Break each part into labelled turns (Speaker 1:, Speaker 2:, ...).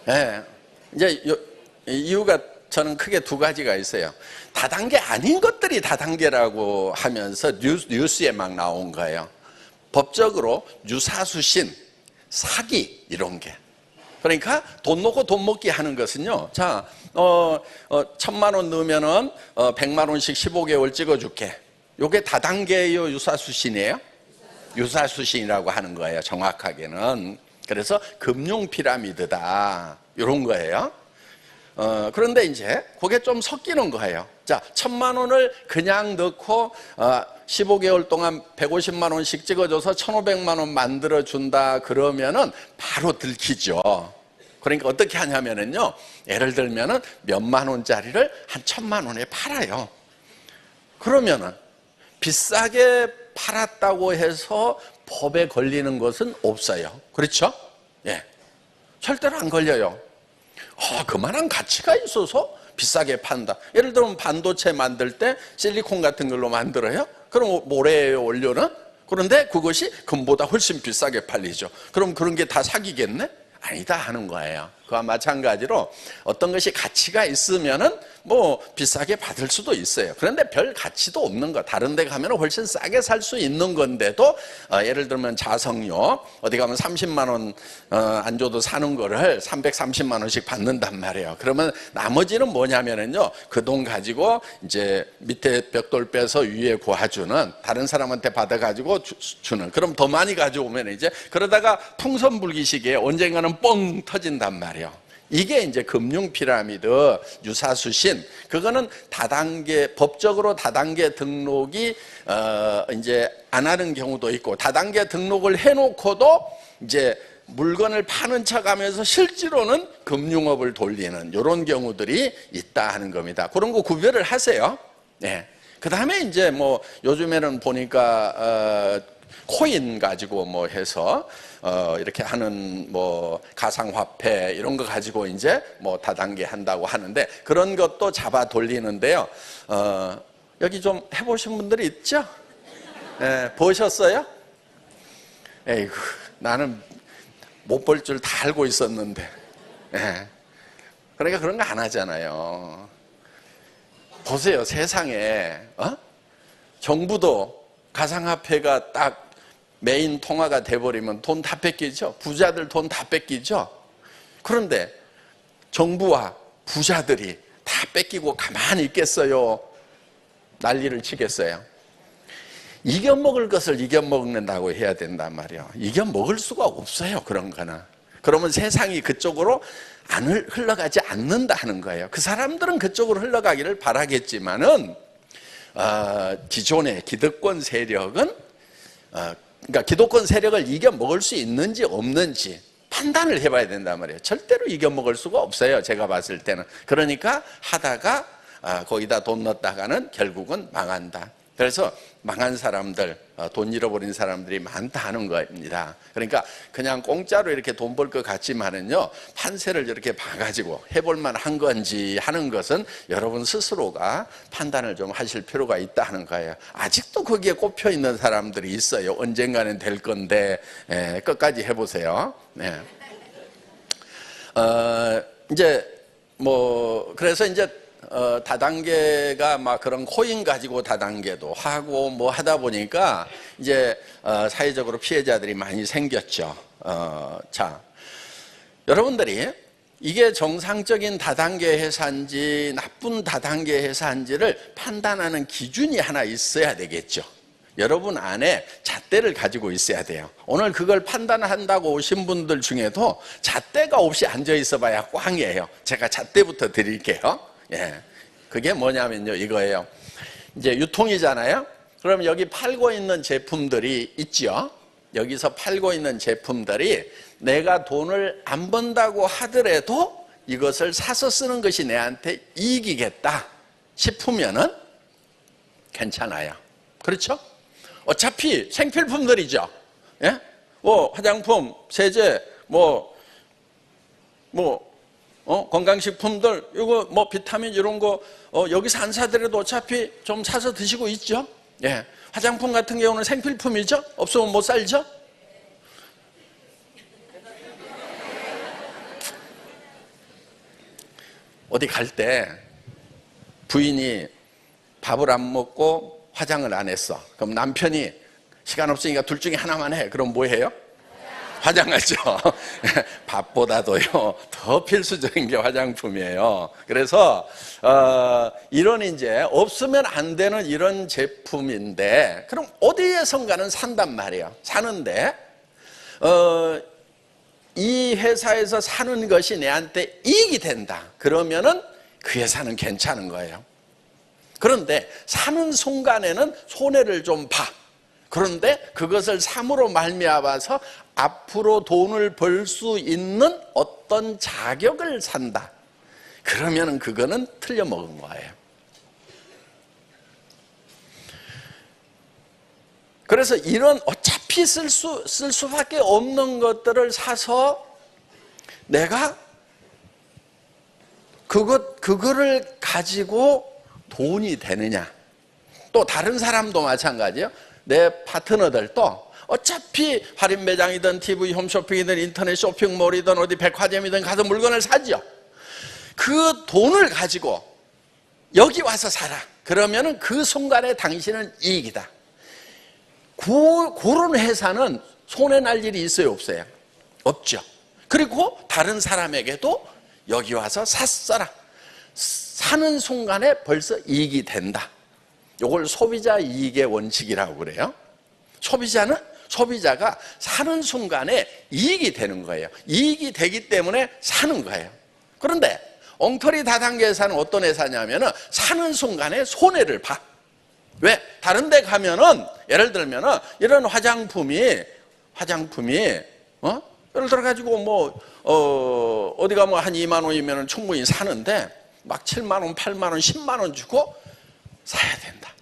Speaker 1: 예. 이제 이유가 저는 크게 두 가지가 있어요. 다단계 아닌 것들이 다단계라고 하면서 뉴스에 막 나온 거예요. 법적으로 유사수신, 사기 이런 게. 그러니까 돈 놓고 돈 먹기 하는 것은요. 자, 1,000만 원 넣으면은 100만 원씩 15개월 찍어줄게. 요게 다단계예요, 유사수신이에요? 유사수신이라고 하는 거예요, 정확하게는. 그래서 금융 피라미드다 이런 거예요. 그런데 이제 그게 좀 섞이는 거예요. 자, 1,000만 원을 그냥 넣고 15개월 동안 150만 원씩 찍어줘서 1,500만 원 만들어준다 그러면은 바로 들키죠. 그러니까 어떻게 하냐면은요, 예를 들면은 몇만 원짜리를 한 1,000만 원에 팔아요. 그러면은 비싸게 팔았다고 해서 법에 걸리는 것은 없어요. 그렇죠? 예. 절대로 안 걸려요. 그만한 가치가 있어서 비싸게 판다. 예를 들면 반도체 만들 때 실리콘 같은 걸로 만들어요? 그럼 모래에 올려는? 그런데 그것이 금보다 훨씬 비싸게 팔리죠. 그럼 그런 게 다 사기겠네? 아니다 하는 거예요. 그와 마찬가지로 어떤 것이 가치가 있으면은 뭐 비싸게 받을 수도 있어요. 그런데 별 가치도 없는 거, 다른 데 가면 훨씬 싸게 살 수 있는 건데도 예를 들면 자석료 어디 가면 30만 원 안 줘도 사는 거를 330만 원씩 받는단 말이에요. 그러면 나머지는 뭐냐면은요, 그 돈 가지고 이제 밑에 벽돌 빼서 위에 고아주는, 다른 사람한테 받아가지고 주는. 그럼 더 많이 가져오면 이제 그러다가 풍선불기시기에 언젠가는 뻥 터진단 말이에요. 이게 이제 금융 피라미드, 유사수신. 그거는 다단계, 법적으로 다단계 등록이 이제 안 하는 경우도 있고, 다단계 등록을 해놓고도 이제 물건을 파는 척 하면서 실제로는 금융업을 돌리는 이런 경우들이 있다 하는 겁니다. 그런 거 구별을 하세요. 네. 그 다음에 이제 뭐 요즘에는 보니까 코인 가지고 뭐 해서 이렇게 하는 뭐 가상화폐 이런 거 가지고 이제 뭐 다단계 한다고 하는데, 그런 것도 잡아 돌리는데요. 여기 좀 해보신 분들이 있죠? 네, 보셨어요? 에이구, 나는 못 볼 줄 다 알고 있었는데. 네. 그러니까 그런 거 안 하잖아요. 보세요, 세상에 정부도 가상화폐가 딱 메인 통화가 돼버리면 돈 다 뺏기죠. 부자들 돈 다 뺏기죠. 그런데 정부와 부자들이 다 뺏기고 가만히 있겠어요? 난리를 치겠어요? 이겨먹을 것을 이겨먹는다고 해야 된단 말이에요. 이겨먹을 수가 없어요, 그런 거는. 그러면 세상이 그쪽으로 안 흘러가지 않는다 하는 거예요. 그 사람들은 그쪽으로 흘러가기를 바라겠지만은 기존의 기득권 세력은 그러니까 기득권 세력을 이겨먹을 수 있는지 없는지 판단을 해봐야 된단 말이에요. 절대로 이겨먹을 수가 없어요, 제가 봤을 때는. 그러니까 하다가 거기다 돈 넣었다가는 결국은 망한다. 그래서 망한 사람들, 돈 잃어버린 사람들이 많다 하는 겁니다. 그러니까 그냥 공짜로 이렇게 돈 벌 것 같지만은요, 판세를 이렇게 봐가지고 해볼 만한 건지 하는 것은 여러분 스스로가 판단을 좀 하실 필요가 있다 하는 거예요. 아직도 거기에 꼽혀 있는 사람들이 있어요. 언젠가는 될 건데, 끝까지 해보세요. 네. 이제 뭐 그래서 이제 다단계가 막 그런 코인 가지고 다단계도 하고 뭐 하다 보니까 이제 사회적으로 피해자들이 많이 생겼죠. 자, 여러분들이 이게 정상적인 다단계 회사인지 나쁜 다단계 회사인지를 판단하는 기준이 하나 있어야 되겠죠. 여러분 안에 잣대를 가지고 있어야 돼요. 오늘 그걸 판단한다고 오신 분들 중에도 잣대가 없이 앉아 있어 봐야 꽝이에요. 제가 잣대부터 드릴게요. 예, 그게 뭐냐면요, 이거예요. 이제 유통이잖아요. 그럼 여기 팔고 있는 제품들이 있죠. 여기서 팔고 있는 제품들이 내가 돈을 안 번다고 하더라도 이것을 사서 쓰는 것이 내한테 이익이겠다 싶으면은 괜찮아요. 그렇죠? 어차피 생필품들이죠. 예? 뭐 화장품, 세제, 건강식품들, 이거 뭐 비타민 이런 거 여기서 안 사더라도 어차피 좀 사서 드시고 있죠. 예. 화장품 같은 경우는 생필품이죠. 없으면 못 살죠. 어디 갈 때 부인이 밥을 안 먹고 화장을 안 했어. 그럼 남편이 시간 없으니까 둘 중에 하나만 해. 그럼 뭐 해요? 화장하죠. 밥보다도요 더 필수적인 게 화장품이에요. 그래서 이런 이제 없으면 안 되는 이런 제품인데, 그럼 어디에선가는 산단 말이에요. 사는데 이 회사에서 사는 것이 내한테 이익이 된다. 그러면은 그 회사는 괜찮은 거예요. 그런데 사는 순간에는 손해를 좀 봐. 그런데 그것을 삼으로 말미암아서 앞으로 돈을 벌 수 있는 어떤 자격을 산다. 그러면 그거는 틀려먹은 거예요. 그래서 이런 어차피 쓸 수밖에 없는 것들을 사서 내가 그거를 가지고 돈이 되느냐. 또 다른 사람도 마찬가지예요. 내 파트너들도 어차피 할인 매장이든 TV 홈쇼핑이든 인터넷 쇼핑몰이든 어디 백화점이든 가서 물건을 사죠. 그 돈을 가지고 여기 와서 살아. 그러면은 그 순간에 당신은 이익이다. 그런 회사는 손해 날 일이 있어요, 없어요? 없죠. 그리고 다른 사람에게도 여기 와서 샀어라. 사는 순간에 벌써 이익이 된다. 이걸 소비자 이익의 원칙이라고 그래요. 소비자가 사는 순간에 이익이 되는 거예요. 이익이 되기 때문에 사는 거예요. 그런데 엉터리 다단계 회사는 어떤 회사냐면은 사는 순간에 손해를 봐. 왜? 다른 데 가면은 예를 들면은 이런 화장품이 예를 들어 가지고 어디 가면 한 2만 원이면 충분히 사는데 막 7만 원, 8만 원, 10만 원 주고 사야 된다.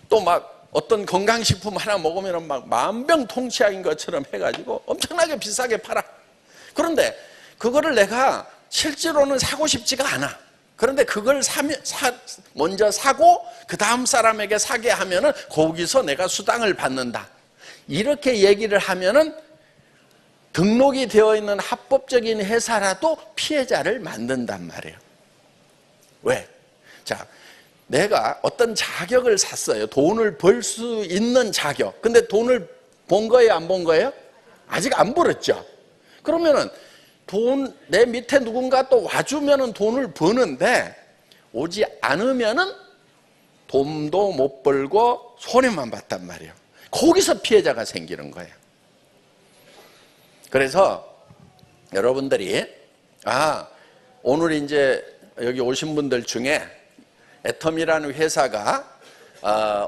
Speaker 1: 또 막 어떤 건강식품 하나 먹으면 막 만병통치약인 것처럼 해가지고 엄청나게 비싸게 팔아. 그런데 그거를 내가 실제로는 사고 싶지가 않아. 그런데 그걸 먼저 사고 그 다음 사람에게 사게 하면은 거기서 내가 수당을 받는다. 이렇게 얘기를 하면은 등록이 되어 있는 합법적인 회사라도 피해자를 만든단 말이에요. 왜? 자, 내가 어떤 자격을 샀어요. 돈을 벌 수 있는 자격. 근데 돈을 번 거예요, 안 번 거예요? 아직 안 벌었죠. 그러면은 내 밑에 누군가 또 와주면은 돈을 버는데 오지 않으면은 돈도 못 벌고 손해만 봤단 말이에요. 거기서 피해자가 생기는 거예요. 그래서 여러분들이 오늘 이제 여기 오신 분들 중에 애텀이라는 회사가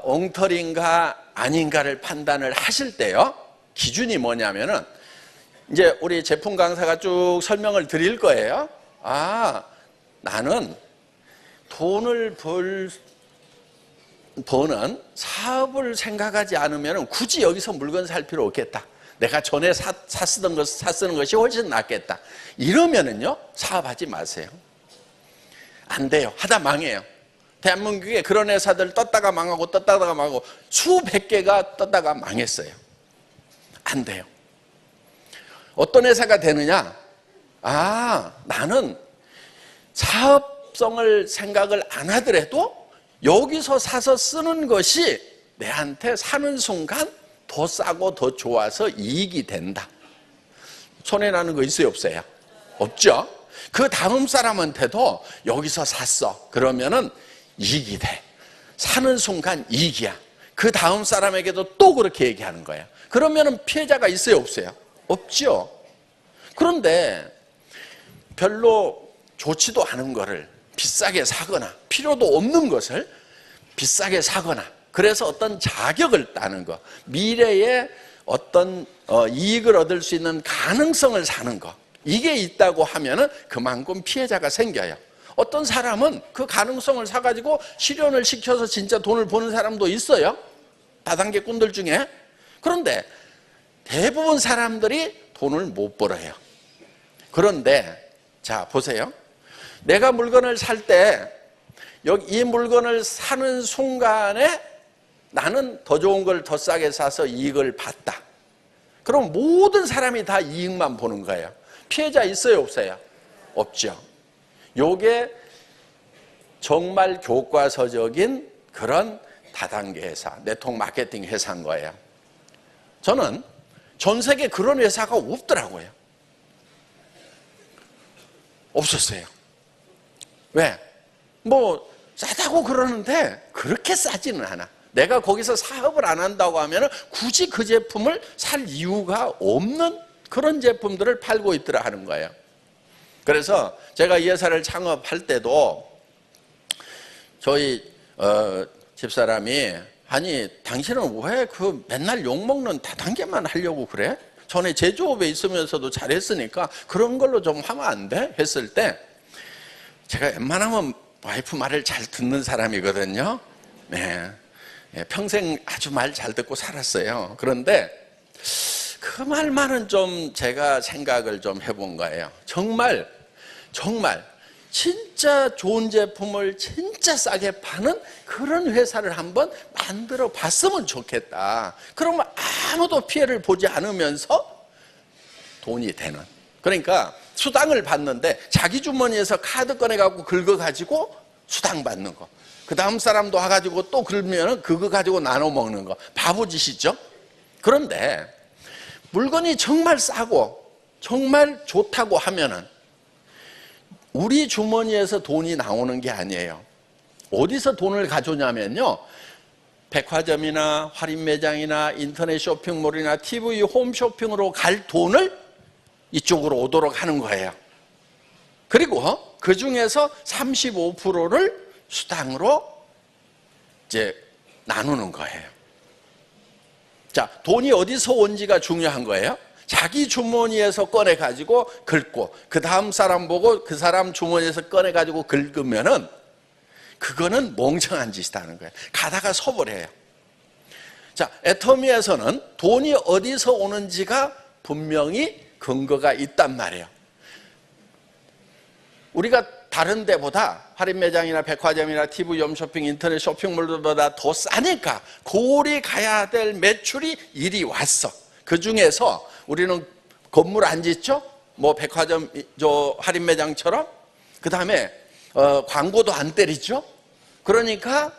Speaker 1: 엉터리인가 아닌가를 판단을 하실 때요, 기준이 뭐냐면은 이제 우리 제품 강사가 쭉 설명을 드릴 거예요. 나는 돈을 버는 사업을 생각하지 않으면 굳이 여기서 물건 살 필요 없겠다. 내가 전에 쓰는 것이 훨씬 낫겠다. 이러면은요, 사업하지 마세요. 안 돼요. 하다 망해요. 대한민국에 그런 회사들 떴다가 망하고 수백 개가 떴다가 망했어요. 안 돼요. 어떤 회사가 되느냐? 나는 사업성을 생각을 안 하더라도 여기서 사서 쓰는 것이 내한테 사는 순간 더 싸고 더 좋아서 이익이 된다. 손해나는 거 있어요, 없어요? 없죠? 그 다음 사람한테도 여기서 샀어. 그러면은 이익이 돼. 사는 순간 이익이야. 그 다음 사람에게도 또 그렇게 얘기하는 거야. 그러면은 피해자가 있어요, 없어요? 없죠. 그런데 별로 좋지도 않은 거를 비싸게 사거나 필요도 없는 것을 비싸게 사거나 그래서 어떤 자격을 따는 거, 미래에 어떤 이익을 얻을 수 있는 가능성을 사는 거, 이게 있다고 하면은 그만큼 피해자가 생겨요. 어떤 사람은 그 가능성을 사가지고 실현을 시켜서 진짜 돈을 버는 사람도 있어요. 다단계 꾼들 중에. 그런데 대부분 사람들이 돈을 못 벌어요. 그런데 자 보세요. 내가 물건을 살 때 이 물건을 사는 순간에 나는 더 좋은 걸 더 싸게 사서 이익을 봤다. 그럼 모든 사람이 다 이익만 보는 거예요. 피해자 있어요, 없어요? 없죠. 요게 정말 교과서적인 그런 다단계 회사, 네트워크 마케팅 회사인 거예요. 저는 전 세계 그런 회사가 없더라고요. 없었어요. 왜? 뭐 싸다고 그러는데 그렇게 싸지는 않아. 내가 거기서 사업을 안 한다고 하면 굳이 그 제품을 살 이유가 없는 그런 제품들을 팔고 있더라 하는 거예요. 그래서 제가 이 회사를 창업할 때도 저희 집사람이 아니 당신은 왜 그 맨날 욕먹는 다단계만 하려고 그래? 전에 제조업에 있으면서도 잘했으니까 그런 걸로 좀 하면 안 돼? 했을 때 제가 웬만하면 와이프 말을 잘 듣는 사람이거든요. 네. 평생 아주 말 잘 듣고 살았어요. 그런데 그 말만은 좀 제가 생각을 좀 해본 거예요. 정말 진짜 좋은 제품을 진짜 싸게 파는 그런 회사를 한번 만들어 봤으면 좋겠다. 그러면 아무도 피해를 보지 않으면서 돈이 되는. 그러니까 수당을 받는데 자기 주머니에서 카드 꺼내갖고 긁어가지고 수당 받는 거. 그 다음 사람도 와가지고 또 긁으면 그거 가지고 나눠 먹는 거. 바보짓이죠? 그런데 물건이 정말 싸고 정말 좋다고 하면은 우리 주머니에서 돈이 나오는 게 아니에요. 어디서 돈을 가져오냐면요. 백화점이나 할인매장이나 인터넷 쇼핑몰이나 TV 홈쇼핑으로 갈 돈을 이쪽으로 오도록 하는 거예요. 그리고 그 중에서 35%를 수당으로 이제 나누는 거예요. 자, 돈이 어디서 온지가 중요한 거예요. 자기 주머니에서 꺼내가지고 긁고 그 다음 사람 보고 그 사람 주머니에서 꺼내가지고 긁으면은 그거는 멍청한 짓이라는 거예요. 가다가 서버려요. 자, 애터미에서는 돈이 어디서 오는지가 분명히 근거가 있단 말이에요. 우리가 다른 데보다 할인매장이나 백화점이나 TV 홈쇼핑, 인터넷 쇼핑몰보다 더 싸니까 고리 가야 될 매출이 이리 왔어. 그 중에서 우리는 건물 안 짓죠? 뭐 백화점, 할인매장처럼. 그 다음에 광고도 안 때리죠? 그러니까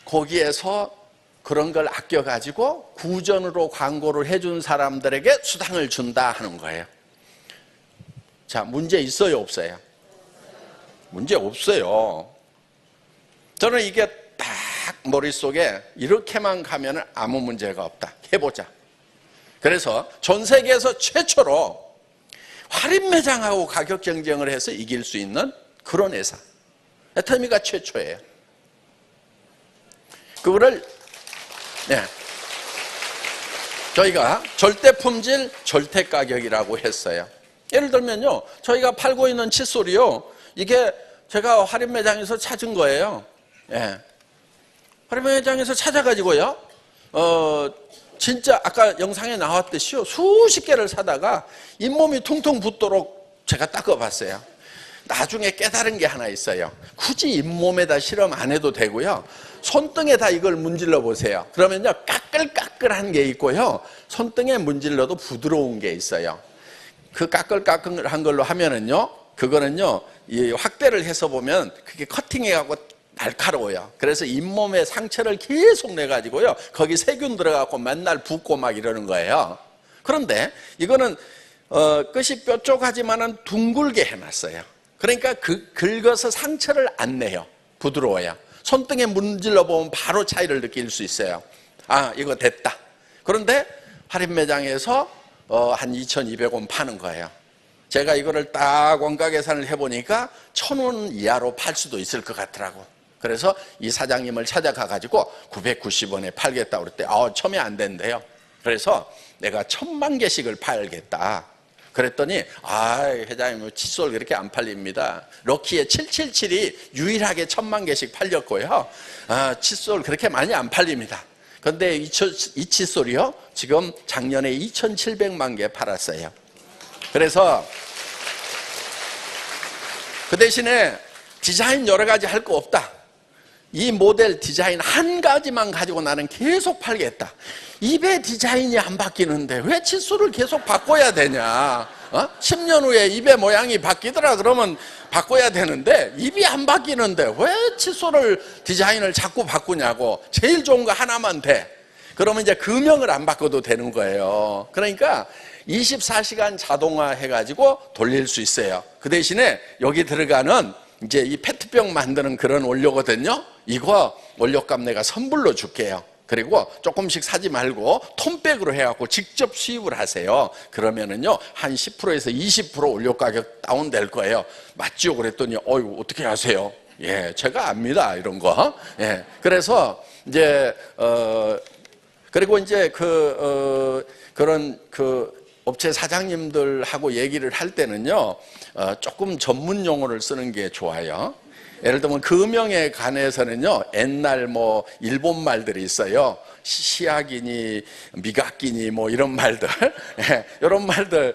Speaker 1: 거기에서 그런 걸 아껴가지고 구전으로 광고를 해준 사람들에게 수당을 준다 하는 거예요. 자, 문제 있어요, 없어요? 문제 없어요. 저는 이게 딱 머릿속에 이렇게만 가면 아무 문제가 없다. 해보자. 그래서 전 세계에서 최초로 할인매장하고 가격 경쟁을 해서 이길 수 있는 그런 회사. 애터미가 최초예요. 그거를 저희가 절대품질, 절대가격이라고 했어요. 예를 들면요, 저희가 팔고 있는 칫솔이요, 이게 제가 할인매장에서 찾은 거예요. 할인매장에서 찾아가지고요, 진짜 아까 영상에 나왔듯이요, 수십 개를 사다가 잇몸이 퉁퉁 붓도록 제가 닦아봤어요. 나중에 깨달은 게 하나 있어요. 굳이 잇몸에다 실험 안 해도 되고요, 손등에다 이걸 문질러 보세요. 그러면요, 까끌까끌한 게 있고요, 손등에 문질러도 부드러운 게 있어요. 그 까끌까끌한 걸로 하면은요, 그거는요, 이 확대를 해서 보면 그게 커팅해갖고 날카로워요. 그래서 잇몸에 상처를 계속 내가지고요, 거기 세균 들어가고 맨날 붓고 막 이러는 거예요. 그런데 이거는 끝이 뾰족하지만은 둥글게 해놨어요. 그러니까 긁어서 상처를 안 내요. 부드러워요. 손등에 문질러 보면 바로 차이를 느낄 수 있어요. 아, 이거 됐다. 그런데 할인매장에서 한 2,200원 파는 거예요. 제가 이거를 딱 원가 계산을 해보니까 1,000원 이하로 팔 수도 있을 것 같더라고. 그래서 이 사장님을 찾아가가지고 990원에 팔겠다고 그랬대. 처음에 안 된대요. 그래서 내가 1,000만 개씩을 팔겠다. 그랬더니 회장님 칫솔 그렇게 안 팔립니다. 럭키의 777이 유일하게 1,000만 개씩 팔렸고요. 칫솔 그렇게 많이 안 팔립니다. 그런데 이 칫솔이요, 지금 작년에 2,700만 개 팔았어요. 그래서 그 대신에 디자인 여러 가지 할 거 없다. 이 모델 디자인 한 가지만 가지고 나는 계속 팔겠다. 입의 디자인이 안 바뀌는데 왜 칫솔을 계속 바꿔야 되냐? 10년 후에 입의 모양이 바뀌더라 그러면 바꿔야 되는데 입이 안 바뀌는데 왜 칫솔을 디자인을 자꾸 바꾸냐고. 제일 좋은 거 하나만 돼. 그러면 이제 금형을 안 바꿔도 되는 거예요. 그러니까 24시간 자동화 해가지고 돌릴 수 있어요. 그 대신에 여기 들어가는 이제 이 페트병 만드는 그런 원료거든요. 이거 원료값 내가 선불로 줄게요. 그리고 조금씩 사지 말고 톤백으로 해갖고 직접 수입을 하세요. 그러면은요 한 10%에서 20% 원료 가격 다운될 거예요. 맞죠? 그랬더니 어유 어떻게 하세요? 예, 제가 압니다 이런 거. 예, 그래서 이제 그리고 이제 그런 업체 사장님들하고 얘기를 할 때는요 조금 전문 용어를 쓰는 게 좋아요. 예를 들면 금형에 관해서는요 옛날 뭐 일본 말들이 있어요. 시약이니 미각기니 뭐 이런 말들 이런 말들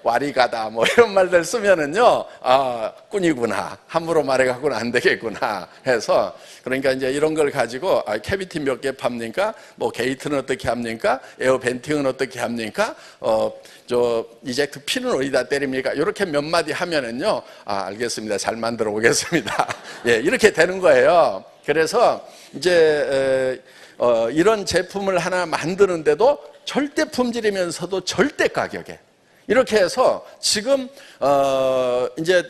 Speaker 1: 와리가다 뭐 이런 말들 쓰면은요 꾼이구나 함부로 말해갖고는 안 되겠구나 해서 그러니까 이제 이런 걸 가지고 캐비티 몇 개 팝니까? 뭐 게이트는 어떻게 합니까? 에어 벤팅은 어떻게 합니까? 저 이젝트 핀은 어디다 때립니까? 이렇게 몇 마디 하면은요 알겠습니다. 잘 만들어 오겠습니다. 예, 이렇게 되는 거예요. 그래서 이제 이런 제품을 하나 만드는데도 절대 품질이면서도 절대 가격에 이렇게 해서 지금 이제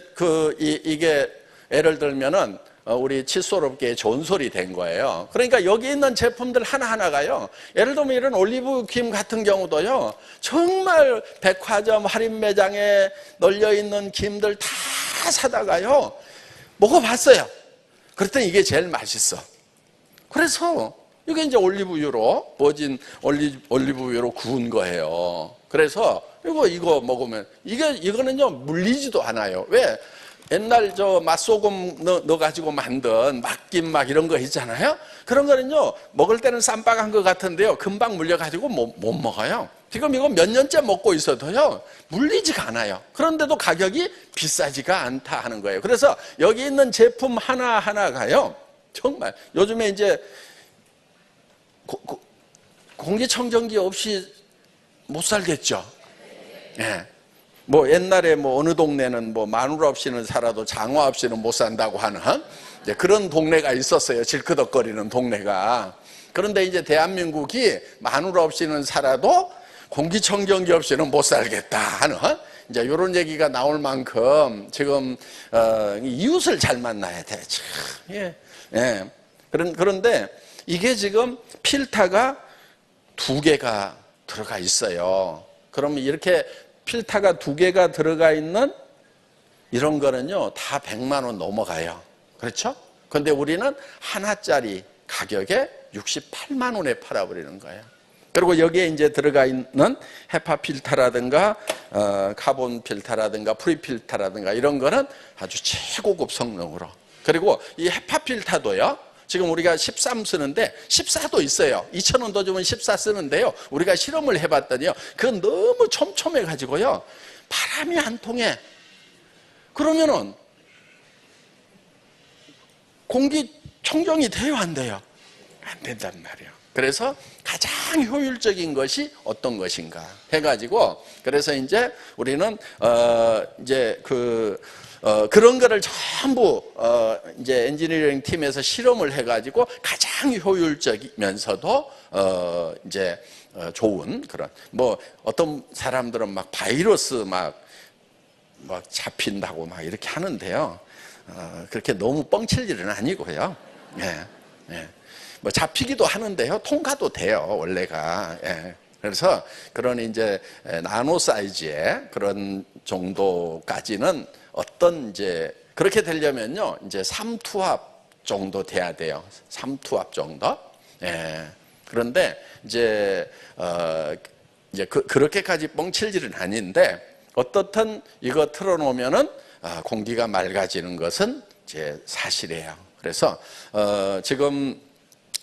Speaker 1: 이게 예를 들면은 우리 칫솔업계의 존솔이 된 거예요. 그러니까 여기 있는 제품들 하나하나가요. 예를 들면 이런 올리브 김 같은 경우도요. 정말 백화점 할인 매장에 널려있는 김들 다 사다가요. 먹어봤어요. 그랬더니 이게 제일 맛있어. 그래서 이게 이제 올리브유로 버진 올리브유로 구운 거예요. 그래서 이거 먹으면 이거는요 물리지도 않아요. 왜? 옛날 저 맛소금 넣어가지고 만든 막김 막 이런 거 있잖아요. 그런 거는요 먹을 때는 쌈박한 것 같은데요 금방 물려가지고 못 먹어요. 지금 이거 몇 년째 먹고 있어도요 물리지가 않아요. 그런데도 가격이 비싸지가 않다 하는 거예요. 그래서 여기 있는 제품 하나하나가요 정말 요즘에 이제 공기청정기 없이 못 살겠죠. 예. 뭐 옛날에 뭐 어느 동네는 뭐 마누라 없이는 살아도 장화 없이는 못 산다고 하는 그런 동네가 있었어요. 질끄덕거리는 동네가. 그런데 이제 대한민국이 마누라 없이는 살아도 공기청정기 없이는 못 살겠다 하는 이제 이런 얘기가 나올 만큼 지금 이웃을 잘 만나야 돼. 참. 예. 예. 그런데 이게 지금 필터가 2개가 들어가 있어요. 그러면 이렇게 필터가 2개가 들어가 있는 이런 거는요 다 100만 원 넘어가요. 그렇죠? 근데 우리는 하나짜리 가격에 68만 원에 팔아버리는 거예요. 그리고 여기에 이제 들어가 있는 헤파 필터라든가 카본 필터라든가 프리 필터라든가 이런 거는 아주 최고급 성능으로. 그리고 이 헤파 필터도요 지금 우리가 13 쓰는데 14도 있어요. 2,000원 더 주면 14 쓰는데요. 우리가 실험을 해봤더니요. 그건 너무 촘촘해가지고요. 바람이 안 통해. 그러면은 공기청정이 돼요, 안 돼요? 안 된단 말이에요. 그래서 가장 효율적인 것이 어떤 것인가 해가지고 그래서 이제 우리는 이제 그런 거를 전부 이제 엔지니어링 팀에서 실험을 해가지고 가장 효율적이면서도 이제 좋은 그런 뭐 어떤 사람들은 막 바이러스 막 잡힌다고 막 이렇게 하는데요. 그렇게 너무 뻥칠 일은 아니고요. 예, 예. 뭐 잡히기도 하는데요. 통과도 돼요, 원래가. 예. 그래서 그런 이제 나노 사이즈의 그런 정도까지는 어떤 이제 그렇게 되려면요 이제 3투합 정도 돼야 돼요. 3투합 정도. 예. 그런데 이제 그렇게까지 뻥칠 일은 아닌데 어떻든 이거 틀어놓으면은 공기가 맑아지는 것은 이제 사실이에요. 그래서 지금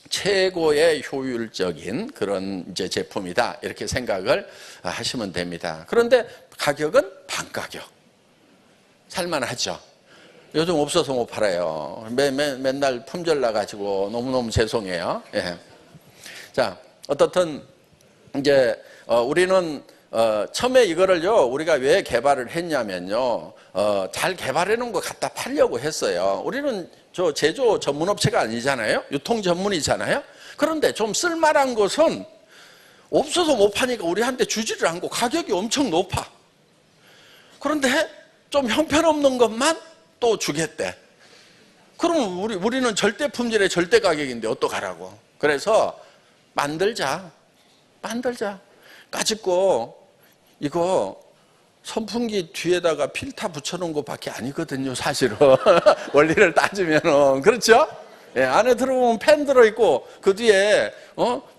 Speaker 1: 최고의 효율적인 그런 이제 제품이다 이렇게 생각을 하시면 됩니다. 그런데 가격은 반가격. 살만하죠. 요즘 없어서 못 팔아요. 맨날 품절 나가지고 너무너무 죄송해요. 예. 자, 어떻든 이제 우리는 처음에 이거를요, 우리가 왜 개발을 했냐면요, 잘 개발해 놓은 거 갖다 팔려고 했어요. 우리는 저 제조 전문업체가 아니잖아요. 유통 전문이잖아요. 그런데 좀 쓸만한 것은 없어서 못 파니까 우리한테 주지를 않고 가격이 엄청 높아. 그런데 좀 형편없는 것만 또 주겠대. 그럼 우리는 절대 품질의 절대 가격인데 어떡하라고. 그래서 만들자. 까짓거 이거 선풍기 뒤에다가 필터 붙여놓은 것밖에 아니거든요, 사실은. 원리를 따지면은. 그렇죠? 예, 안에 들어보면 팬 들어있고 그 뒤에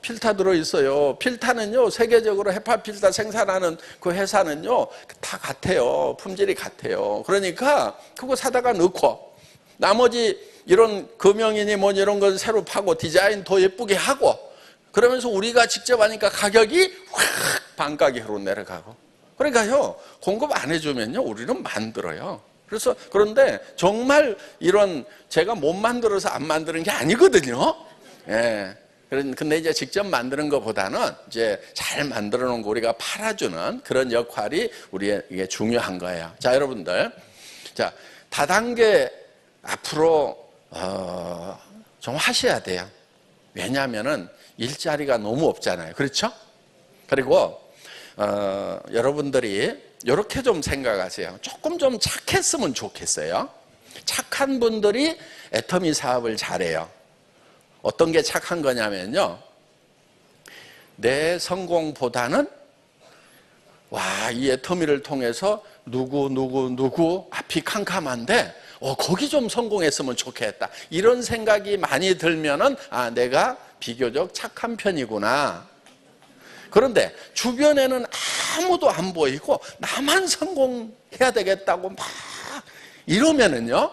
Speaker 1: 필터 들어있어요. 필터는요, 세계적으로 헤파 필터 생산하는 그 회사는요 다 같아요. 품질이 같아요. 그러니까 그거 사다가 넣고 나머지 이런 금형이니 뭐 이런 건 새로 파고 디자인 더 예쁘게 하고 그러면서 우리가 직접 하니까 가격이 확 반가격으로 내려가고. 그러니까요, 공급 안 해주면요 우리는 만들어요. 그래서 그런데 정말 이런 제가 못 만들어서 안 만드는 게 아니거든요. 예. 근데 이제 직접 만드는 것보다는 이제 잘 만들어 놓은 거 우리가 팔아주는 그런 역할이 우리에게 중요한 거예요. 자, 여러분들. 자, 다단계 앞으로, 좀 하셔야 돼요. 왜냐하면은 일자리가 너무 없잖아요. 그렇죠? 그리고, 여러분들이 이렇게 좀 생각하세요. 조금 좀 착했으면 좋겠어요. 착한 분들이 애터미 사업을 잘해요. 어떤 게 착한 거냐면요, 내 성공보다는 이 애터미를 통해서 누구 앞이 캄캄한데 거기 좀 성공했으면 좋겠다, 이런 생각이 많이 들면은 내가 비교적 착한 편이구나. 그런데 주변에는 아무도 안 보이고 나만 성공해야 되겠다고 막 이러면은요,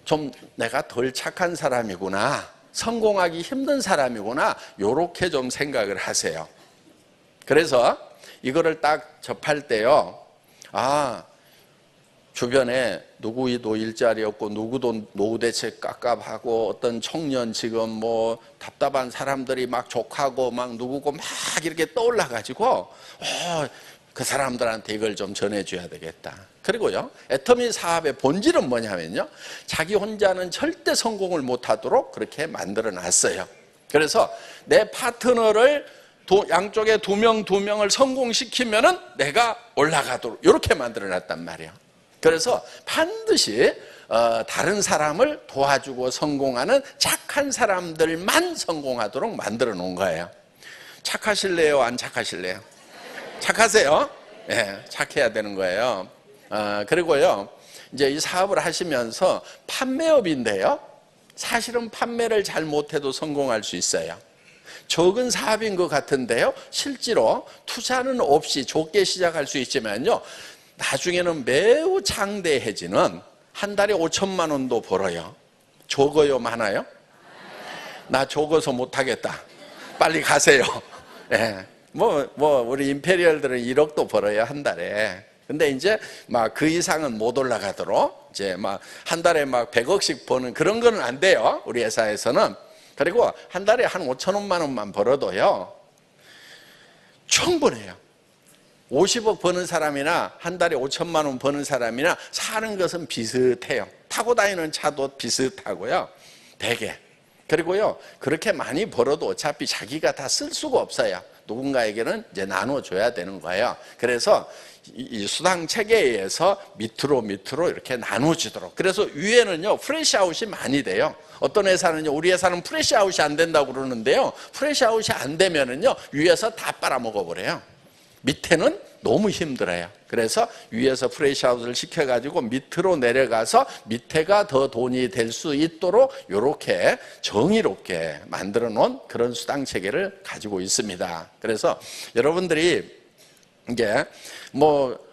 Speaker 1: 좀 내가 덜 착한 사람이구나, 성공하기 힘든 사람이구나, 요렇게 좀 생각을 하세요. 그래서 이거를 딱 접할 때요, 주변에 누구도 일자리 없고 누구도 노후 대책 깝깝하고 어떤 청년 지금 뭐 답답한 사람들이 막 족하고 막 누구고 막 이렇게 떠올라 가지고 그 사람들한테 이걸 좀 전해줘야 되겠다. 그리고요, 애터미 사업의 본질은 뭐냐면요, 자기 혼자는 절대 성공을 못하도록 그렇게 만들어 놨어요. 그래서 내 파트너를 양쪽에 두 명을 성공시키면은 내가 올라가도록 이렇게 만들어 놨단 말이에요. 그래서 반드시 다른 사람을 도와주고 성공하는 착한 사람들만 성공하도록 만들어 놓은 거예요. 착하실래요? 안 착하실래요? 착하세요? 네, 착해야 되는 거예요. 그리고요, 이제 이 사업을 하시면서 판매업인데요, 사실은 판매를 잘 못해도 성공할 수 있어요. 적은 사업인 것 같은데요, 실제로 투자는 없이 좁게 시작할 수 있지만요, 나중에는 매우 장대해지는, 한 달에 5천만 원도 벌어요. 적어요, 많아요? 나 적어서 못하겠다, 빨리 가세요. 네. 우리 임페리얼들은 1억도 벌어요, 한 달에. 근데 이제 막 그 이상은 못 올라가도록 이제 막 한 달에 막 100억씩 버는 그런 거는 안 돼요, 우리 회사에서는. 그리고 한 달에 한 5천만 원만 벌어도요, 충분해요. 50억 버는 사람이나 한 달에 5천만 원 버는 사람이나 사는 것은 비슷해요. 타고 다니는 차도 비슷하고요, 되게. 그리고요, 그렇게 많이 벌어도 어차피 자기가 다 쓸 수가 없어요. 누군가에게는 이제 나눠줘야 되는 거예요. 그래서 이 수당 체계에 의해서 밑으로 이렇게 나눠지도록. 그래서 위에는요, 프레시아웃이 많이 돼요. 어떤 회사는요, 우리 회사는 프레시아웃이 안 된다고 그러는데요, 프레시아웃이 안 되면은요, 위에서 다 빨아먹어버려요. 밑에는 너무 힘들어요. 그래서 위에서 프레시아웃을 시켜가지고 밑으로 내려가서 밑에가 더 돈이 될 수 있도록 이렇게 정의롭게 만들어 놓은 그런 수당 체계를 가지고 있습니다. 그래서 여러분들이 이게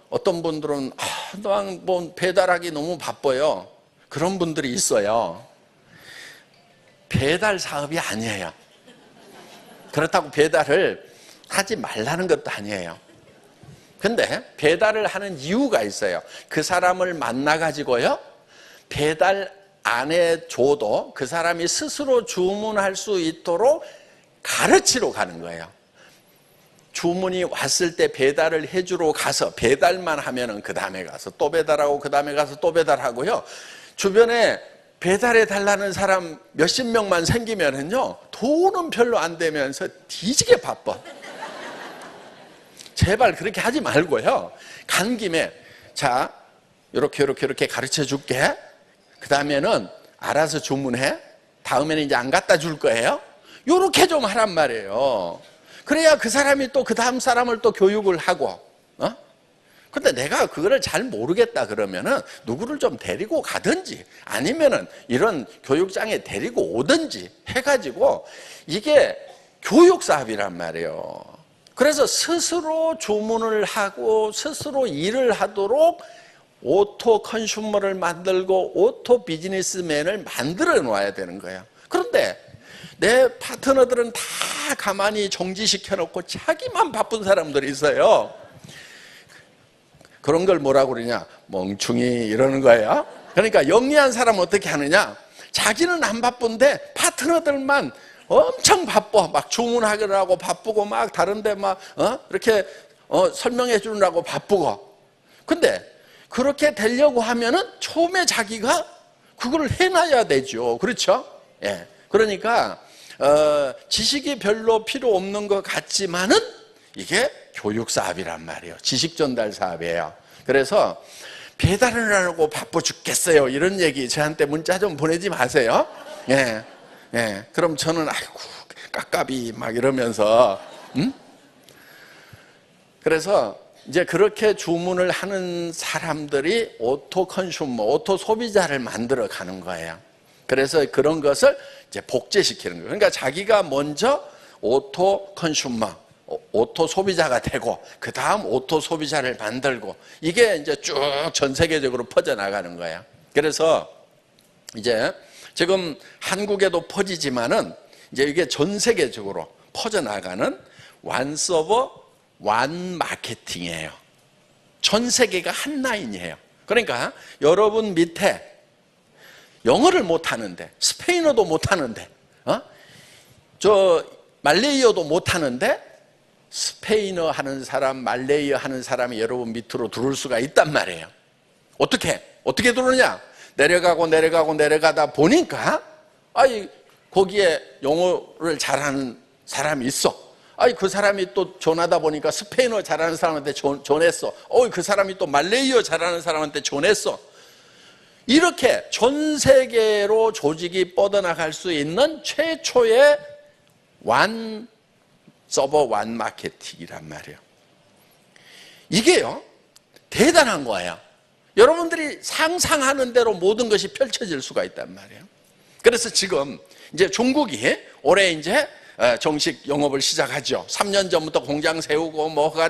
Speaker 1: 어떤 분들은 배달하기 너무 바빠요, 그런 분들이 있어요. 배달 사업이 아니에요. 그렇다고 배달을 하지 말라는 것도 아니에요. 근데 배달을 하는 이유가 있어요. 그 사람을 만나가지고요, 배달 안 해줘도 그 사람이 스스로 주문할 수 있도록 가르치러 가는 거예요. 주문이 왔을 때 배달을 해주러 가서 배달만 하면은 그 다음에 가서 또 배달하고 그 다음에 가서 또 배달하고요. 주변에 배달해 달라는 사람 몇십 명만 생기면은요, 돈은 별로 안 되면서 뒤지게 바빠. 제발 그렇게 하지 말고요. 간 김에 자, 이렇게 가르쳐 줄게. 그 다음에는 알아서 주문해. 다음에는 이제 안 갖다 줄 거예요. 요렇게 좀 하란 말이에요. 그래야 그 사람이 또 그 다음 사람을 또 교육을 하고, 근데 내가 그거를 잘 모르겠다 그러면은 누구를 좀 데리고 가든지 아니면은 이런 교육장에 데리고 오든지 해가지고, 이게 교육 사업이란 말이에요. 그래서 스스로 주문을 하고 스스로 일을 하도록 오토 컨슈머를 만들고 오토 비즈니스맨을 만들어 놔야 되는 거예요. 그런데 내 파트너들은 다 가만히 정지시켜 놓고 자기만 바쁜 사람들이 있어요. 그런 걸 뭐라고 그러냐? 멍충이 이러는 거예요. 그러니까 영리한 사람은 어떻게 하느냐? 자기는 안 바쁜데 파트너들만 엄청 바빠. 막 주문하느라고 바쁘고 막 다른데 막 이렇게 설명해 주느라고 바쁘고. 근데 그렇게 되려고 하면은 처음에 자기가 그걸 해놔야 되죠. 그렇죠? 예. 그러니까 지식이 별로 필요 없는 것 같지만은 이게 교육 사업이란 말이에요. 지식 전달 사업이에요. 그래서 배달을 하려고 바빠 죽겠어요, 이런 얘기 저한테 문자 좀 보내지 마세요. 예, 예. 그럼 저는 아이고 깝깝이 막 이러면서 그래서 이제 그렇게 주문을 하는 사람들이 오토 컨슈머, 오토 소비자를 만들어 가는 거예요. 그래서 그런 것을 이제 복제시키는 거예요. 그러니까 자기가 먼저 오토 컨슈머, 오토 소비자가 되고 그 다음 오토 소비자를 만들고, 이게 이제 쭉 전 세계적으로 퍼져나가는 거예요. 그래서 이제 지금 한국에도 퍼지지만은 이제 이게 전 세계적으로 퍼져나가는 원 서버 원 마케팅이에요. 전 세계가 한 라인이에요. 그러니까 여러분 밑에 영어를 못하는데, 스페인어도 못하는데, 저 말레이어도 못하는데 스페인어 하는 사람, 말레이어 하는 사람이 여러분 밑으로 들어올 수가 있단 말이에요. 어떻게 들어오느냐? 내려가다 보니까 거기에 영어를 잘하는 사람이 있어. 그 사람이 또 전하다 보니까 스페인어 잘하는 사람한테 전했어. 그 사람이 또 말레이어 잘하는 사람한테 전했어. 이렇게 전 세계로 조직이 뻗어나갈 수 있는 최초의 원 서버 원 마케팅이란 말이에요. 이게요, 대단한 거예요. 여러분들이 상상하는 대로 모든 것이 펼쳐질 수가 있단 말이에요. 그래서 지금 이제 중국이 올해 이제 정식 영업을 시작하죠. 3년 전부터 공장 세우고 뭐가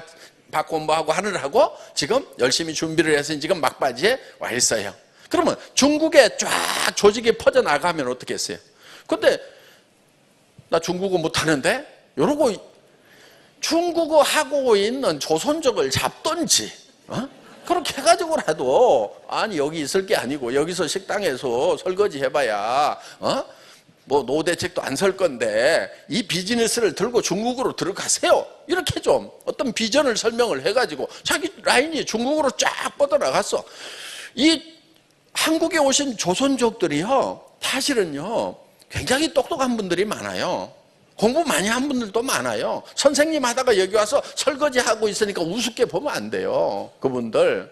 Speaker 1: 받고 뭐하고 하느라고 지금 열심히 준비를 해서 지금 막바지에 와 있어요. 그러면 중국에 쫙 조직이 퍼져나가면 어떻게 했어요? 근데 나 중국어 못하는데? 이러고 중국어 하고 있는 조선족을 잡던지, 그렇게 해가지고라도, 아니 여기 있을 게 아니고 여기서 식당에서 설거지 해봐야 뭐 노대책도 안 설 건데 이 비즈니스를 들고 중국으로 들어가세요, 이렇게 좀 어떤 비전을 설명을 해가지고 자기 라인이 중국으로 쫙 뻗어나갔어. 이 한국에 오신 조선족들이요, 사실은요 굉장히 똑똑한 분들이 많아요. 공부 많이 한 분들도 많아요. 선생님 하다가 여기 와서 설거지하고 있으니까 우습게 보면 안 돼요, 그분들.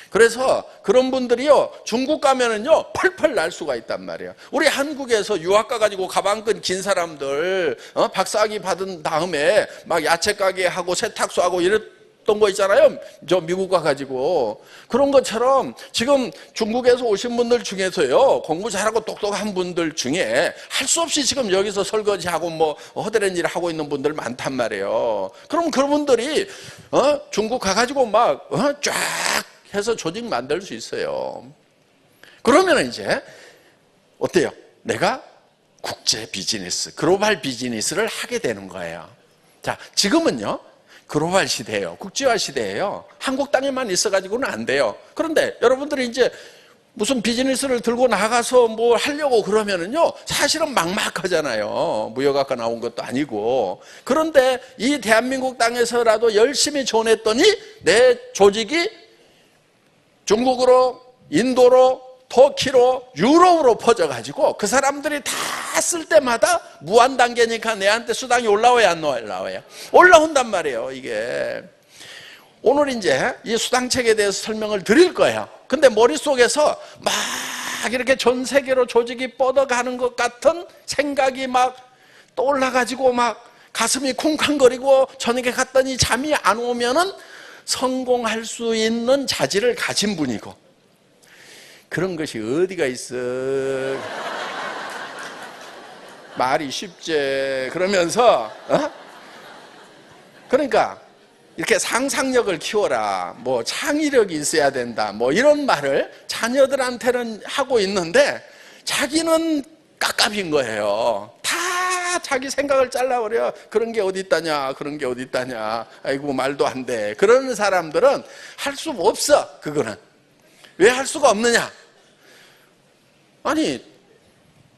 Speaker 1: 그래서 그런 분들이요, 중국 가면은요 펄펄 날 수가 있단 말이에요. 우리 한국에서 유학 가가지고 가방끈 긴 사람들, 박사학위 받은 다음에 막 야채 가게 하고 세탁소 하고 이랬던 거 있잖아요. 저 미국 가가지고 그런 것처럼 지금 중국에서 오신 분들 중에서요, 공부 잘하고 똑똑한 분들 중에 할 수 없이 지금 여기서 설거지하고 뭐 허드렛 일 하고 있는 분들 많단 말이에요. 그럼 그런 분들이 중국 가가지고 막 쫙 해서 조직 만들 수 있어요. 그러면 이제 어때요? 내가 국제 비즈니스, 글로벌 비즈니스를 하게 되는 거예요. 자, 지금은요 글로벌 시대예요. 국제화 시대예요. 한국 땅에만 있어가지고는 안 돼요. 그런데 여러분들이 이제 무슨 비즈니스를 들고 나가서 뭘 하려고 그러면은요, 사실은 막막하잖아요. 무역학과 나온 것도 아니고. 그런데 이 대한민국 땅에서라도 열심히 지원했더니 내 조직이 중국으로, 인도로, 터키로, 유럽으로 퍼져가지고 그 사람들이 다 쓸 때마다 무한 단계니까 내한테 수당이 올라와야 안 올라와요? 올라온단 말이에요, 이게. 오늘 이제 이 수당책에 대해서 설명을 드릴 거예요. 근데 머릿속에서 막 이렇게 전 세계로 조직이 뻗어가는 것 같은 생각이 막 떠올라가지고 막 가슴이 쿵쾅거리고 저녁에 갔더니 잠이 안 오면은 성공할 수 있는 자질을 가진 분이고, 그런 것이 어디가 있어. 말이 쉽지. 그러면서 그러니까 이렇게 상상력을 키워라, 뭐 창의력이 있어야 된다, 뭐 이런 말을 자녀들한테는 하고 있는데 자기는 깝깝인 거예요. 다 자기 생각을 잘라버려. 그런 게 어디 있다냐, 그런 게 어디 있다냐, 아이고 말도 안 돼. 그런 사람들은 할 수 없어. 그거는 왜 할 수가 없느냐? 아니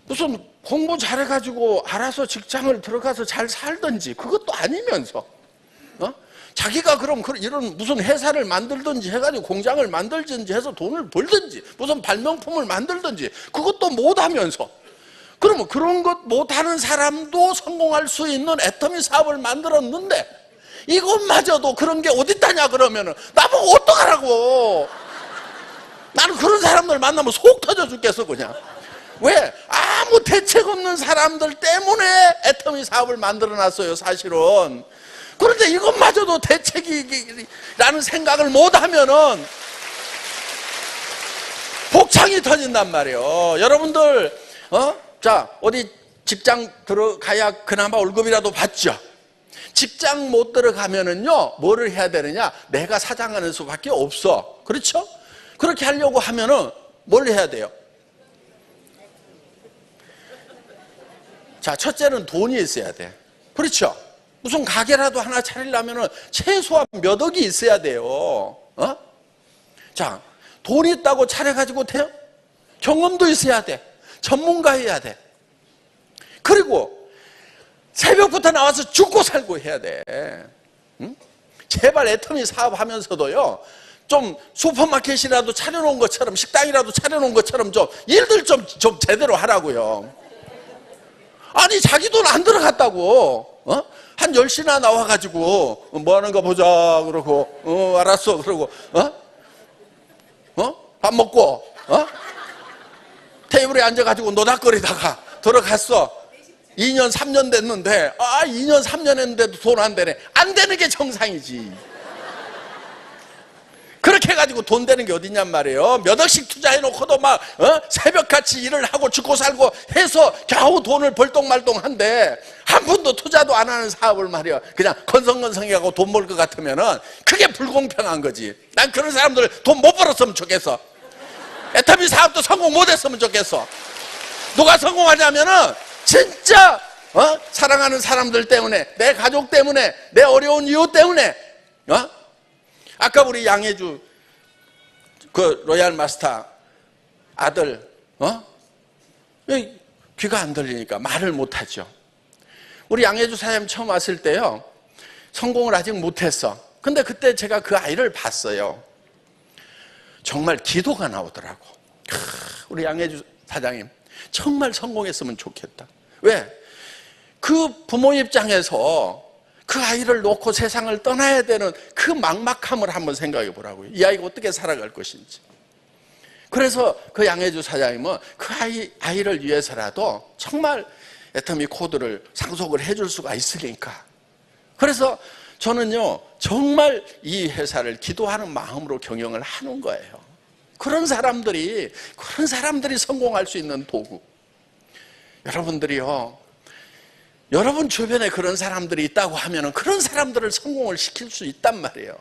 Speaker 1: 무슨 공부 잘해가지고 알아서 직장을 들어가서 잘 살든지 그것도 아니면서 자기가 그럼 이런 무슨 회사를 만들든지 해가지고 공장을 만들든지 해서 돈을 벌든지 무슨 발명품을 만들든지 그것도 못하면서, 그러면 그런 것 못하는 사람도 성공할 수 있는 애터미 사업을 만들었는데 이것마저도 그런 게 어딨다냐 그러면은 나보고 어떡하라고. 나는 그런 사람들 만나면 속 터져 죽겠어 그냥. 왜? 아무 대책 없는 사람들 때문에 애터미 사업을 만들어 놨어요 사실은. 그런데 이것마저도 대책이라는 생각을 못하면은 복창이 터진단 말이에요. 여러분들 자 어디 직장 들어가야 그나마 월급이라도 받죠. 직장 못 들어가면은요 뭐를 해야 되느냐, 내가 사장하는 수밖에 없어. 그렇죠? 그렇게 하려고 하면은 뭘 해야 돼요? 자, 첫째는 돈이 있어야 돼. 그렇죠? 무슨 가게라도 하나 차리려면 최소한 몇 억이 있어야 돼요. 자, 돈이 있다고 차려가지고 돼요? 경험도 있어야 돼. 전문가여야 돼. 그리고 새벽부터 나와서 죽고 살고 해야 돼. 응? 제발 애터미 사업하면서도요, 좀 슈퍼마켓이라도 차려놓은 것처럼, 식당이라도 차려놓은 것처럼 좀 일들 좀 제대로 하라고요. 아니 자기 돈 안 들어갔다고 한 10시나 나와가지고 뭐 하는가 보자 그러고 알았어 그러고 밥 먹고 테이블에 앉아가지고 노닥거리다가 들어갔어. 2년 3년 됐는데 2년 3년 했는데도 돈 안 되네. 안 되는 게 정상이지. 그렇게 해가지고 돈 되는 게 어딨냔 말이에요. 몇 억씩 투자해놓고도 막 새벽같이 일을 하고 죽고 살고 해서 겨우 돈을 벌떡말떡한데 한 푼도 투자도 안 하는 사업을 말이야 그냥 건성건성해가고 돈 벌 것 같으면은 그게 불공평한 거지. 난 그런 사람들 돈 못 벌었으면 좋겠어. 애터미 사업도 성공 못 했으면 좋겠어. 누가 성공하냐면은 진짜 사랑하는 사람들 때문에, 내 가족 때문에, 내 어려운 이웃 때문에. 아까 우리 양혜주 그 로얄 마스터 아들 귀가 안 들리니까 말을 못하죠. 우리 양혜주 사장님 처음 왔을 때요 성공을 아직 못했어. 근데 그때 제가 그 아이를 봤어요. 정말 기도가 나오더라고. 우리 양혜주 사장님 정말 성공했으면 좋겠다. 왜? 그 부모 입장에서 그 아이를 놓고 세상을 떠나야 되는 그 막막함을 한번 생각해 보라고요. 이 아이가 어떻게 살아갈 것인지. 그래서 그 양혜주 사장님은 그 아이를 위해서라도 정말 애터미 코드를 상속을 해줄 수가 있으니까. 그래서 저는요 정말 이 회사를 기도하는 마음으로 경영을 하는 거예요. 그런 사람들이 성공할 수 있는 도구. 여러분들이요, 여러분 주변에 그런 사람들이 있다고 하면 그런 사람들을 성공을 시킬 수 있단 말이에요.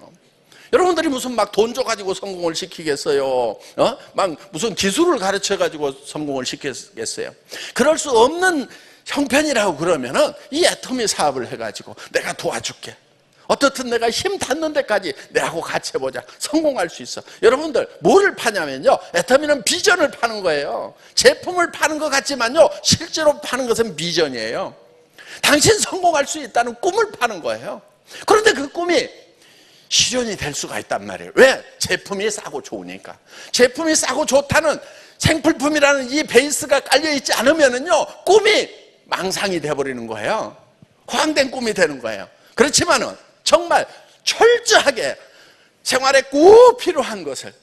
Speaker 1: 여러분들이 무슨 막 돈 줘가지고 성공을 시키겠어요? 막 무슨 기술을 가르쳐가지고 성공을 시키겠어요? 그럴 수 없는 형편이라고 그러면은 이 애터미 사업을 해가지고 내가 도와줄게. 어떻든 내가 힘 닿는 데까지 내하고 같이 해보자. 성공할 수 있어. 여러분들 뭐를 파냐면요, 애터미는 비전을 파는 거예요. 제품을 파는 것 같지만요, 실제로 파는 것은 비전이에요. 당신 성공할 수 있다는 꿈을 파는 거예요. 그런데 그 꿈이 실현이 될 수가 있단 말이에요. 왜? 제품이 싸고 좋으니까. 제품이 싸고 좋다는 생필품이라는 이 베이스가 깔려있지 않으면은요, 꿈이 망상이 돼버리는 거예요. 허황된 꿈이 되는 거예요. 그렇지만은 정말 철저하게 생활에 꼭 필요한 것을,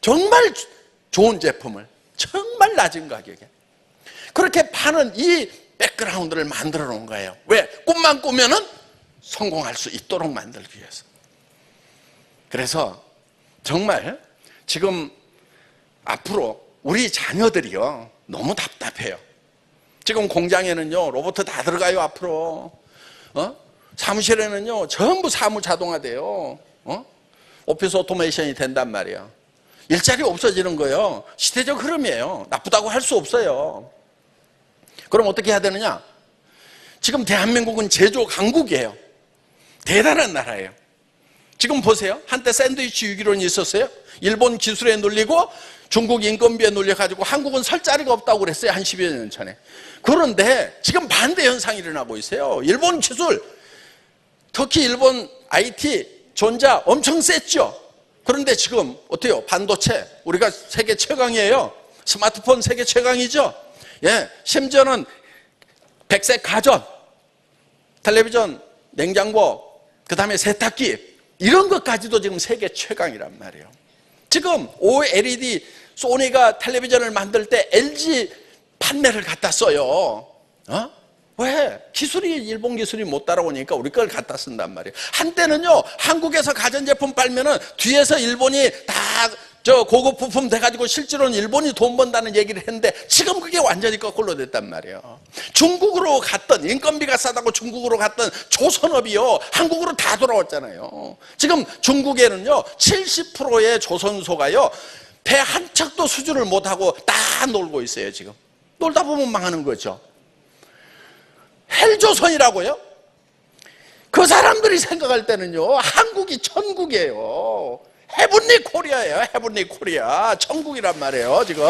Speaker 1: 정말 좋은 제품을 정말 낮은 가격에 그렇게 파는 이 백그라운드를 만들어 놓은 거예요. 왜? 꿈만 꾸면은 성공할 수 있도록 만들기 위해서. 그래서 정말 지금 앞으로 우리 자녀들이요, 너무 답답해요. 지금 공장에는요, 로봇 다 들어가요. 앞으로 사무실에는요, 전부 사무 자동화돼요. 오피스 오토메이션이 된단 말이에요. 일자리 없어지는 거예요. 시대적 흐름이에요. 나쁘다고 할 수 없어요. 그럼 어떻게 해야 되느냐? 지금 대한민국은 제조 강국이에요. 대단한 나라예요. 지금 보세요. 한때 샌드위치 유기론이 있었어요. 일본 기술에 눌리고 중국 인건비에 눌려가지고 한국은 설 자리가 없다고 그랬어요. 한 10여 년 전에. 그런데 지금 반대 현상이 일어나고 있어요. 일본 기술, 특히 일본 IT, 전자 엄청 셌죠. 그런데 지금 어때요? 반도체 우리가 세계 최강이에요. 스마트폰 세계 최강이죠. 예, 심지어는 백색 가전, 텔레비전, 냉장고, 그 다음에 세탁기, 이런 것까지도 지금 세계 최강이란 말이에요. 지금 OLED, 소니가 텔레비전을 만들 때 LG 판매를 갖다 써요. 왜? 기술이, 일본 기술이 못 따라오니까 우리 걸 갖다 쓴단 말이에요. 한때는요, 한국에서 가전제품 빨면은 뒤에서 일본이 다 고급 부품 돼가지고 실제로는 일본이 돈 번다는 얘기를 했는데 지금 그게 완전히 거꾸로 됐단 말이에요. 중국으로 갔던, 인건비가 싸다고 중국으로 갔던 조선업이요, 한국으로 다 돌아왔잖아요. 지금 중국에는요, 70%의 조선소가요, 배 한 척도 수주를 못하고 다 놀고 있어요. 지금 놀다 보면 망하는 거죠. 헬조선이라고요? 그 사람들이 생각할 때는요, 한국이 천국이에요. 헤븐리 코리아예요. 헤븐리 코리아. 천국이란 말이에요. 지금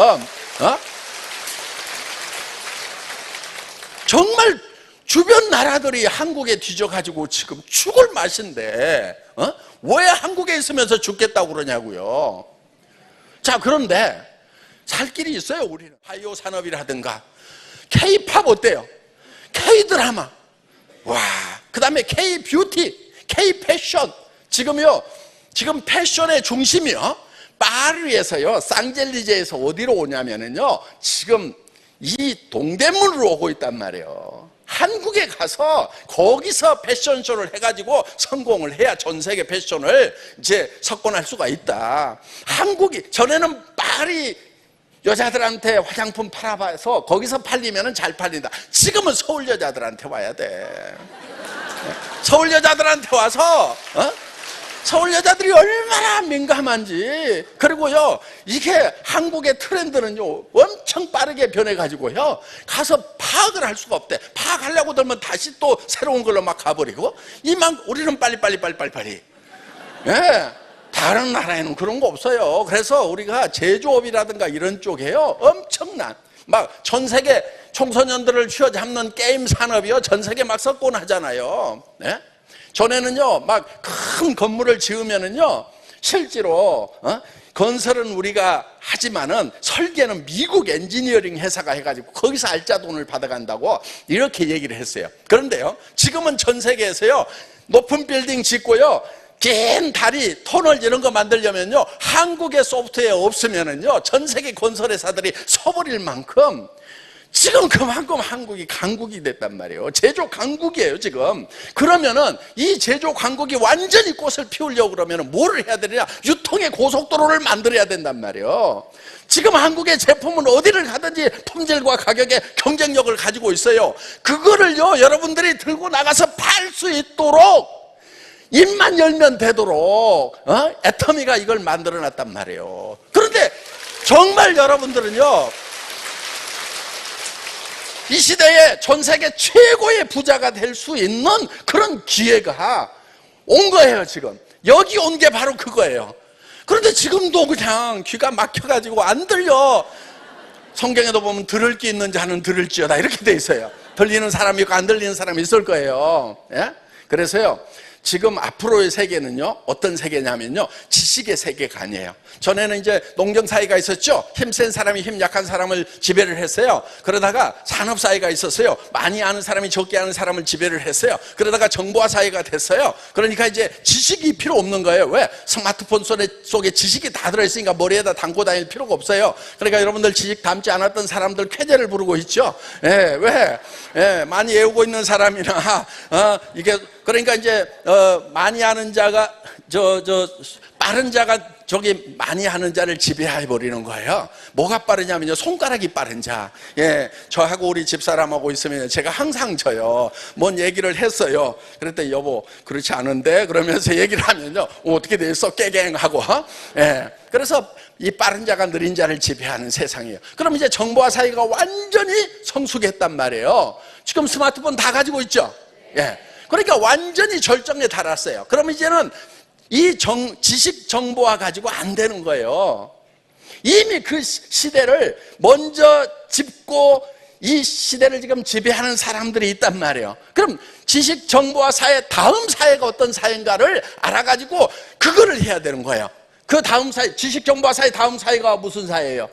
Speaker 1: 정말 주변 나라들이 한국에 뒤져가지고 지금 죽을 맛인데 왜 한국에 있으면서 죽겠다고 그러냐고요. 자, 그런데 살 길이 있어요. 우리는 바이오 산업이라든가 K-팝 어때요? K-드라마, 와, 그 다음에 K-뷰티, K-패션. 지금 패션의 중심이요, 파리에서요, 쌍젤리제에서 어디로 오냐면은요, 지금 이 동대문으로 오고 있단 말이에요. 한국에 가서 거기서 패션쇼를 해가지고 성공을 해야 전 세계 패션을 이제 석권할 수가 있다. 한국이 전에는 파리 여자들한테 화장품 팔아봐서 거기서 팔리면 잘 팔린다. 지금은 서울 여자들한테 와야 돼. 서울 여자들한테 와서 서울 여자들이 얼마나 민감한지. 그리고요, 이게 한국의 트렌드는요, 엄청 빠르게 변해가지고요, 가서 파악을 할 수가 없대. 파악하려고 들면 다시 또 새로운 걸로 막 가버리고, 우리는 빨리. 예. 다른 나라에는 그런 거 없어요. 그래서 우리가 제조업이라든가 이런 쪽에요, 엄청난, 막 전 세계 청소년들을 휘어잡는 게임 산업이요, 전 세계 막 석권하잖아요. 네? 전에는요, 막 큰 건물을 지으면은요, 실제로 건설은 우리가 하지만은 설계는 미국 엔지니어링 회사가 해가지고 거기서 알짜 돈을 받아간다고 이렇게 얘기를 했어요. 그런데요, 지금은 전 세계에서요, 높은 빌딩 짓고요, 긴 다리, 터널 이런 거 만들려면요, 한국의 소프트웨어 없으면은요, 전 세계 건설회사들이 서버릴 만큼 지금 그만큼 한국이 강국이 됐단 말이에요. 제조 강국이에요, 지금. 그러면은 이 제조 강국이 완전히 꽃을 피우려고 그러면은 뭐를 해야 되느냐? 유통의 고속도로를 만들어야 된단 말이에요. 지금 한국의 제품은 어디를 가든지 품질과 가격의 경쟁력을 가지고 있어요. 그거를요, 여러분들이 들고 나가서 팔 수 있도록 입만 열면 되도록 애터미가 이걸 만들어 놨단 말이에요. 그런데 정말 여러분들은요, 이 시대에 전 세계 최고의 부자가 될 수 있는 그런 기회가 온 거예요. 지금 여기 온 게 바로 그거예요. 그런데 지금도 그냥 귀가 막혀가지고 안 들려. 성경에도 보면 들을 게 있는 자는 들을지어다 이렇게 돼 있어요. 들리는 사람이 있고 안 들리는 사람이 있을 거예요. 예? 그래서요, 지금 앞으로의 세계는요, 어떤 세계냐면요, 지식의 세계가 아니에요. 전에는 이제 농경사회가 있었죠. 힘센 사람이 힘 약한 사람을 지배를 했어요. 그러다가 산업사회가 있었어요. 많이 아는 사람이 적게 아는 사람을 지배를 했어요. 그러다가 정보화 사회가 됐어요. 그러니까 이제 지식이 필요 없는 거예요. 왜? 스마트폰 속에 지식이 다 들어있으니까 머리에다 담고 다닐 필요가 없어요. 그러니까 여러분들 지식 담지 않았던 사람들 쾌재를 부르고 있죠. 예, 왜? 예, 많이 외우고 있는 사람이나, 이게, 그러니까 이제, 많이 아는 자가, 빠른 자가 저기 많이 하는 자를 지배해 버리는 거예요. 뭐가 빠르냐면요, 손가락이 빠른 자. 예, 저하고 우리 집사람하고 있으면 제가 항상 져요. 뭔 얘기를 했어요. 그랬더니 여보, 그렇지 않은데? 그러면서 얘기를 하면요, 어떻게 됐어? 깨갱하고. 예, 그래서 이 빠른 자가 느린 자를 지배하는 세상이에요. 그럼 이제 정보화 사회가 완전히 성숙했단 말이에요. 지금 스마트폰 다 가지고 있죠? 예. 그러니까 완전히 절정에 달았어요. 그럼 이제는 이 지식 정보화 가지고 안 되는 거예요. 이미 그 시대를 먼저 짚고 이 시대를 지금 지배하는 사람들이 있단 말이에요. 그럼 지식 정보화 사회 다음 사회가 어떤 사회인가를 알아가지고 그거를 해야 되는 거예요. 그 다음 사회, 지식 정보화 사회 다음 사회가 무슨 사회예요?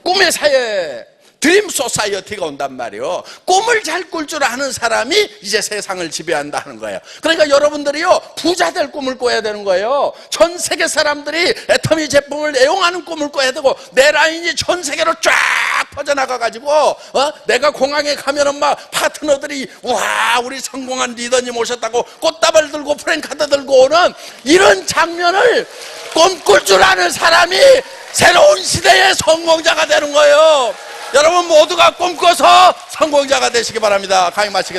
Speaker 1: 꿈의 사회. 드림 소사이어티가 온단 말이에요. 꿈을 잘 꿀 줄 아는 사람이 이제 세상을 지배한다 하는 거예요. 그러니까 여러분들이요, 부자 될 꿈을 꿔야 되는 거예요. 전 세계 사람들이 애터미 제품을 애용하는 꿈을 꿔야 되고, 내 라인이 전 세계로 쫙 퍼져나가가지고, 내가 공항에 가면은 막 파트너들이 와, 우리 성공한 리더님 오셨다고 꽃다발 들고 프랭카드 들고 오는 이런 장면을 꿈꿀 줄 아는 사람이 새로운 시대의 성공자가 되는 거예요. 여러분 모두가 꿈꿔서 성공자가 되시기 바랍니다. 강의 마치겠습니다.